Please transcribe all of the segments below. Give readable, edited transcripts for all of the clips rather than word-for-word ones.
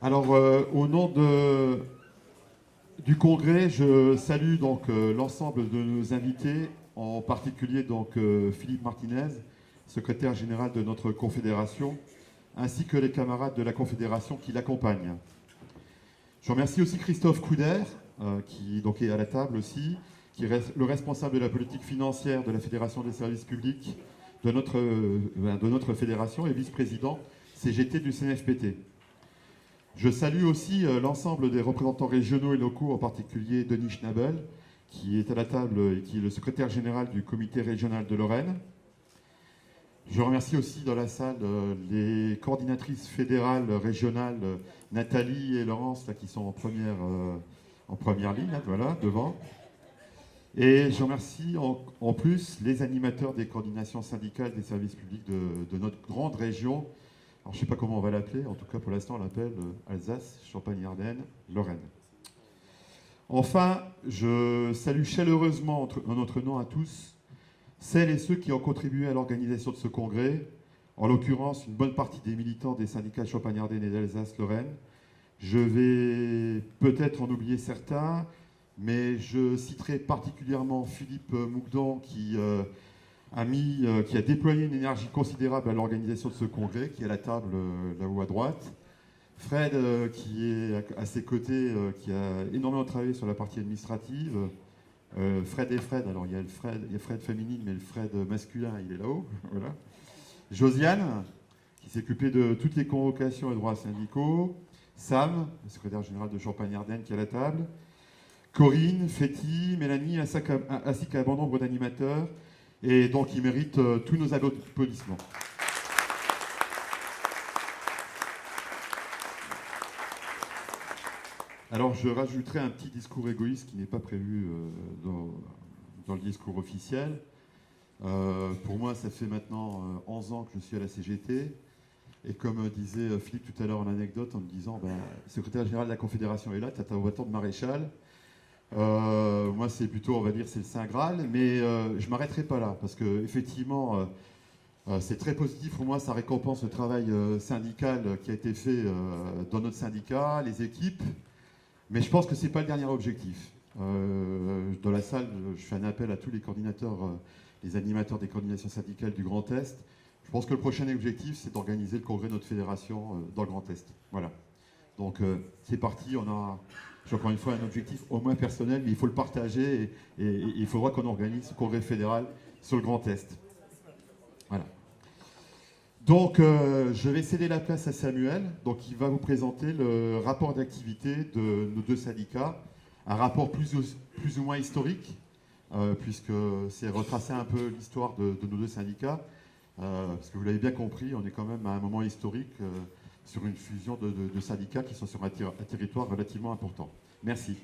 Alors, au nom du Congrès, je salue donc l'ensemble de nos invités, en particulier donc Philippe Martinez, secrétaire général de notre confédération, ainsi que les camarades de la confédération qui l'accompagnent. Je remercie aussi Christophe Couder, qui donc est à la table aussi, qui est le responsable de la politique financière de la Fédération des services publics de notre fédération et vice-président CGT du CNFPT. Je salue aussi l'ensemble des représentants régionaux et locaux, en particulier Denis Schnabel, qui est à la table et qui est le secrétaire général du comité régional de Lorraine. Je remercie aussi dans la salle les coordinatrices fédérales, régionales, Nathalie et Laurence, là, qui sont en première ligne, là, voilà, devant. Et je remercie en plus les animateurs des coordinations syndicales des services publics de notre grande région. Alors, je ne sais pas comment on va l'appeler, en tout cas pour l'instant on l'appelle Alsace, Champagne-Ardenne, Lorraine. Enfin, je salue chaleureusement en notre nom à tous celles et ceux qui ont contribué à l'organisation de ce congrès, en l'occurrence une bonne partie des militants des syndicats Champagne-Ardenne et d'Alsace-Lorraine. Je vais peut-être en oublier certains, mais je citerai particulièrement Philippe Mougdan qui qui a déployé une énergie considérable à l'organisation de ce congrès, qui est à la table là-haut à droite. Fred, qui est à ses côtés, qui a énormément travaillé sur la partie administrative. Fred et Fred, alors il y a Fred féminine, mais le Fred masculin, il est là-haut. Voilà. Josiane, qui s'est occupée de toutes les convocations et droits syndicaux. Sam, le secrétaire général de Champagne-Ardenne, qui est à la table. Corinne, Féti, Mélanie, ainsi qu'un bon nombre d'animateurs. Et donc, ils méritent tous nos applaudissements. Alors, je rajouterai un petit discours égoïste qui n'est pas prévu dans le discours officiel. Pour moi, ça fait maintenant 11 ans que je suis à la CGT. Et comme disait Philippe tout à l'heure en anecdote, en me disant, le secrétaire général de la Confédération est là, tu as ta voiture de maréchal. Moi, c'est plutôt, on va dire, c'est le Saint Graal, mais je ne m'arrêterai pas là, parce qu'effectivement, c'est très positif pour moi, ça récompense le travail syndical qui a été fait dans notre syndicat, les équipes, mais je pense que ce n'est pas le dernier objectif. Dans la salle, je fais un appel à tous les coordinateurs, les animateurs des coordinations syndicales du Grand Est. Je pense que le prochain objectif, c'est d'organiser le congrès de notre fédération dans le Grand Est. Voilà. Donc, c'est parti, on a... encore une fois, un objectif au moins personnel, mais il faut le partager et il faudra qu'on organise ce congrès fédéral sur le Grand Est. Voilà. Donc, je vais céder la place à Samuel, donc il va vous présenter le rapport d'activité de nos deux syndicats, un rapport plus ou moins historique, puisque c'est retracer un peu l'histoire de nos deux syndicats, parce que vous l'avez bien compris, on est quand même à un moment historique sur une fusion de syndicats qui sont sur un territoire relativement important. Merci.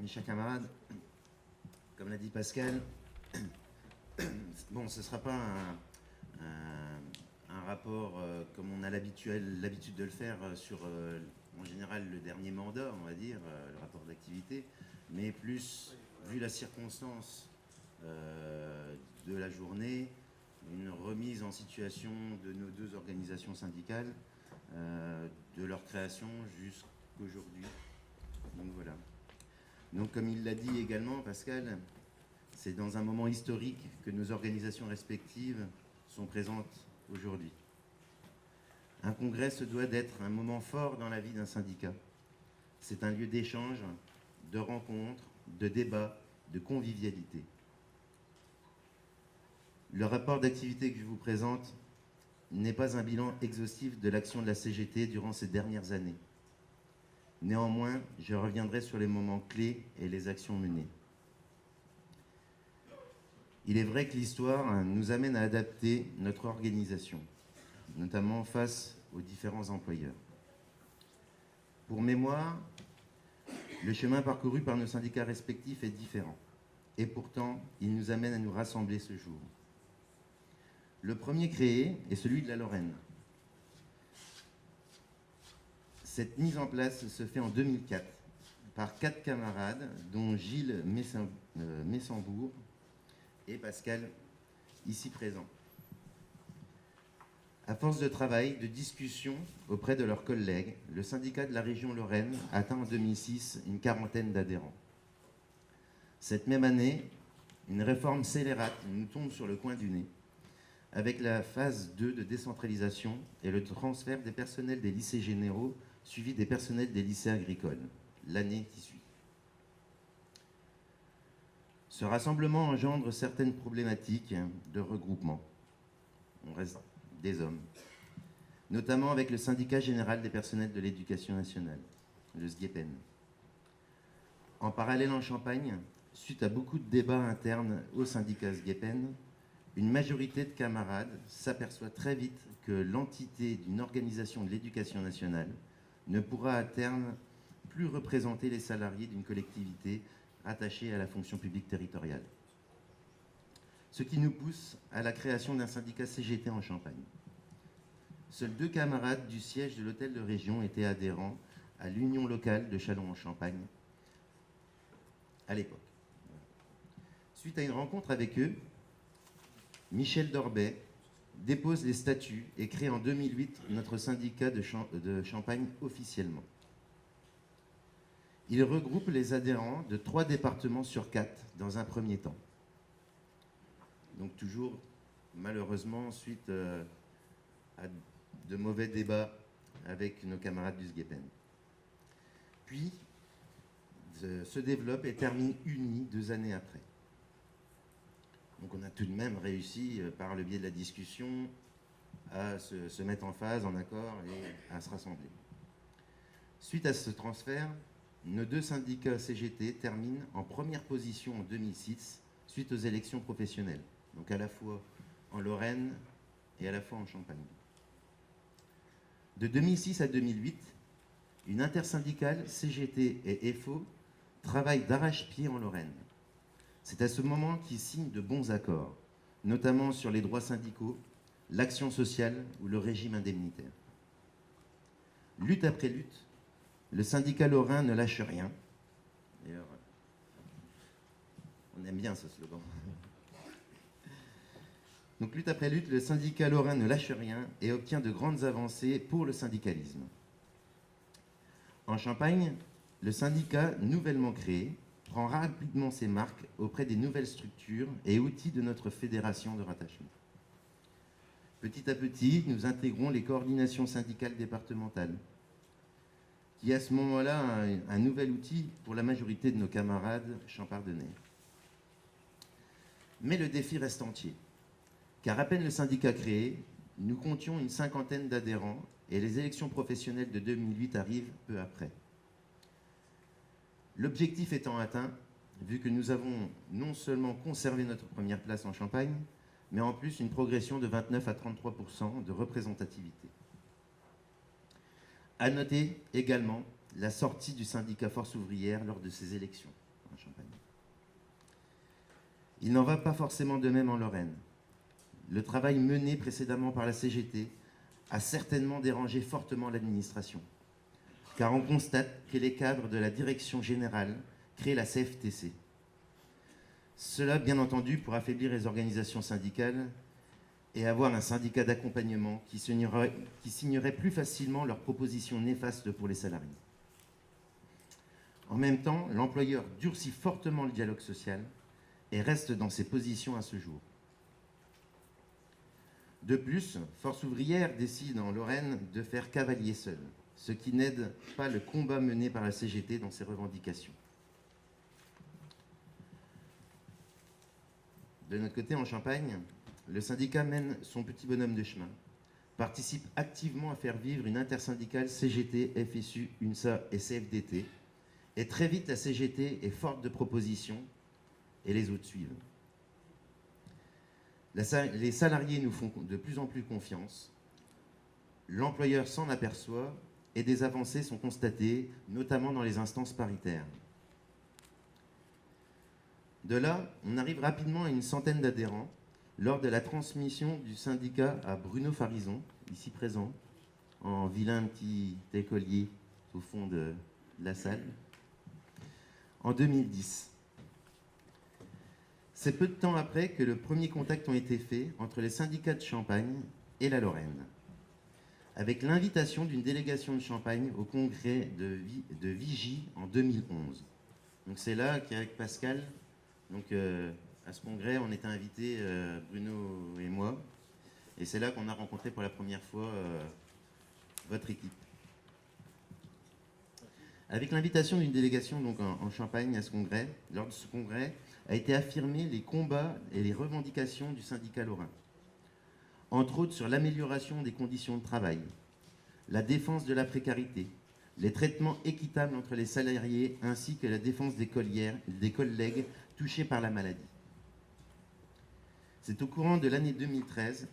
Mes chers camarades, comme l'a dit Pascal, bon, ce ne sera pas un rapport comme on a l'habitude de le faire sur, en général, le dernier mandat, on va dire, le rapport d'activité, mais plus, vu la circonstance de la journée, une remise en situation de nos deux organisations syndicales, de leur création jusqu'aujourd'hui. Donc voilà. Donc, comme il l'a dit également, Pascal, c'est dans un moment historique que nos organisations respectives sont présentes aujourd'hui. Un congrès se doit d'être un moment fort dans la vie d'un syndicat. C'est un lieu d'échange, de rencontres, de débats, de convivialité. Le rapport d'activité que je vous présente n'est pas un bilan exhaustif de l'action de la CGT durant ces dernières années. Néanmoins, je reviendrai sur les moments clés et les actions menées. Il est vrai que l'histoire nous amène à adapter notre organisation, notamment face aux différents employeurs. Pour mémoire, le chemin parcouru par nos syndicats respectifs est différent. Et pourtant, il nous amène à nous rassembler ce jour. Le premier créé est celui de la Lorraine. Cette mise en place se fait en 2004 par 4 camarades, dont Gilles Messambourg et Pascal, ici présents. À force de travail, de discussion auprès de leurs collègues, le syndicat de la région Lorraine atteint en 2006 une quarantaine d'adhérents. Cette même année, une réforme scélérate nous tombe sur le coin du nez, avec la phase 2 de décentralisation et le transfert des personnels des lycées généraux suivi des personnels des lycées agricoles, l'année qui suit. Ce rassemblement engendre certaines problématiques de regroupement. On reste des hommes, notamment avec le syndicat général des personnels de l'éducation nationale, le SGEPEN. En parallèle en Champagne, suite à beaucoup de débats internes au syndicat SGEPEN, une majorité de camarades s'aperçoit très vite que l'entité d'une organisation de l'éducation nationale ne pourra à terme plus représenter les salariés d'une collectivité attachée à la fonction publique territoriale. Ce qui nous pousse à la création d'un syndicat CGT en Champagne. Seuls 2 camarades du siège de l'hôtel de région étaient adhérents à l'union locale de Châlons-en-Champagne à l'époque. Suite à une rencontre avec eux, Michel Dorbet dépose les statuts et crée en 2008 notre syndicat de Champagne officiellement. Il regroupe les adhérents de 3 départements sur 4 dans un premier temps. Donc toujours, malheureusement, suite à de mauvais débats avec nos camarades du SGEPEN. Puis, se développe et termine uni 2 années après. Donc on a tout de même réussi, par le biais de la discussion, à se mettre en phase, en accord et à se rassembler. Suite à ce transfert, nos 2 syndicats CGT terminent en première position en 2006, suite aux élections professionnelles. Donc à la fois en Lorraine et à la fois en Champagne. De 2006 à 2008, une intersyndicale CGT et FO travaille d'arrache-pied en Lorraine. C'est à ce moment qu'ils signent de bons accords, notamment sur les droits syndicaux, l'action sociale ou le régime indemnitaire. Lutte après lutte, le syndicat lorrain ne lâche rien. D'ailleurs, on aime bien ce slogan. Donc lutte après lutte, le syndicat lorrain ne lâche rien et obtient de grandes avancées pour le syndicalisme. En Champagne, le syndicat nouvellement créé prend rapidement ses marques auprès des nouvelles structures et outils de notre fédération de rattachement. Petit à petit, nous intégrons les coordinations syndicales départementales, qui à ce moment-là un nouvel outil pour la majorité de nos camarades champardonnais. Mais le défi reste entier, car à peine le syndicat créé, nous comptions une 50aine d'adhérents et les élections professionnelles de 2008 arrivent peu après. L'objectif étant atteint, vu que nous avons non seulement conservé notre première place en Champagne, mais en plus une progression de 29 à 33% de représentativité. À noter également la sortie du syndicat Force ouvrière lors de ces élections en Champagne. Il n'en va pas forcément de même en Lorraine. Le travail mené précédemment par la CGT a certainement dérangé fortement l'administration, car on constate que les cadres de la direction générale créent la CFTC. Cela, bien entendu, pour affaiblir les organisations syndicales et avoir un syndicat d'accompagnement qui signerait plus facilement leurs propositions néfastes pour les salariés. En même temps, l'employeur durcit fortement le dialogue social et reste dans ses positions à ce jour. De plus, Force ouvrière décide en Lorraine de faire cavalier seul, ce qui n'aide pas le combat mené par la CGT dans ses revendications. De notre côté, en Champagne, le syndicat mène son petit bonhomme de chemin, participe activement à faire vivre une intersyndicale CGT, FSU, UNSA et CFDT, et très vite la CGT est forte de propositions et les autres suivent. Les salariés nous font de plus en plus confiance, l'employeur s'en aperçoit et des avancées sont constatées, notamment dans les instances paritaires. De là, on arrive rapidement à une centaine d'adhérents lors de la transmission du syndicat à Bruno Farison, ici présent, en vilain petit écolier au fond de la salle, en 2010. C'est peu de temps après que le premier contact a été fait entre les syndicats de Champagne et la Lorraine, avec l'invitation d'une délégation de Champagne au congrès de Vigy en 2011. Donc c'est là qu'avec Pascal, à ce congrès, on était invités, Bruno et moi, et c'est là qu'on a rencontré pour la première fois votre équipe. Avec l'invitation d'une délégation donc, en Champagne à ce congrès, lors de ce congrès, a été affirmé les combats et les revendications du syndicat lorrain. Entre autres sur l'amélioration des conditions de travail, la défense de la précarité, les traitements équitables entre les salariés ainsi que la défense des collègues touchés par la maladie. C'est au courant de l'année 2013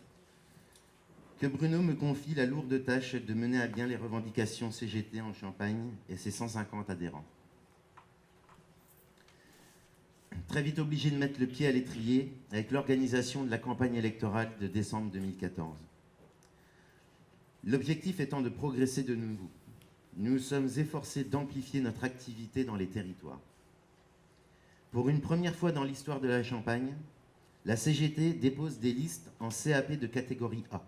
que Bruno me confie la lourde tâche de mener à bien les revendications CGT en Champagne et ses 150 adhérents. Très vite obligé de mettre le pied à l'étrier avec l'organisation de la campagne électorale de décembre 2014. L'objectif étant de progresser de nouveau. Nous nous sommes efforcés d'amplifier notre activité dans les territoires. Pour une première fois dans l'histoire de la Champagne, la CGT dépose des listes en CAP de catégorie A.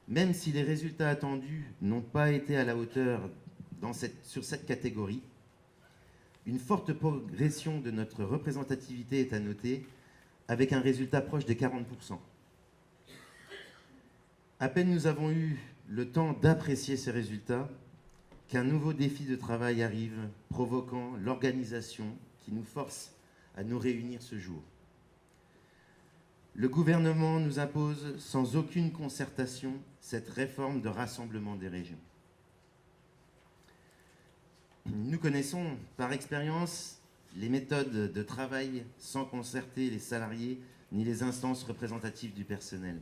Même si les résultats attendus n'ont pas été à la hauteur sur cette catégorie, une forte progression de notre représentativité est à noter, avec un résultat proche des 40%. À peine nous avons eu le temps d'apprécier ces résultats, qu'un nouveau défi de travail arrive, provoquant l'organisation qui nous force à nous réunir ce jour. Le gouvernement nous impose sans aucune concertation cette réforme de rassemblement des régions. Nous connaissons par expérience les méthodes de travail sans concerter les salariés ni les instances représentatives du personnel.